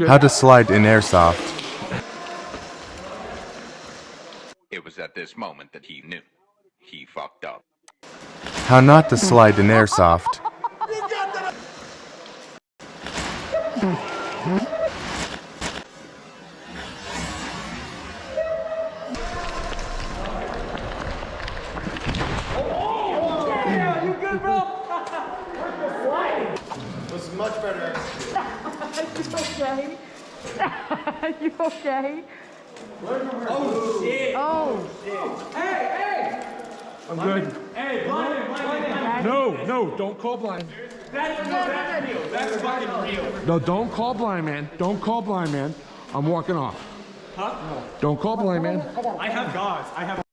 How to slide in Airsoft. It was at this moment that he knew. He fucked up. How not to slide in Airsoft. Yeah, you good, bro? This is much better. You okay? Oh shit! Oh. Hey! I'm good. Hey, blind. No, don't call blind. That's real. That's fucking real. No, don't call blind man. Don't call blind man. I'm walking off. Huh? Don't call blind man. I have gauze.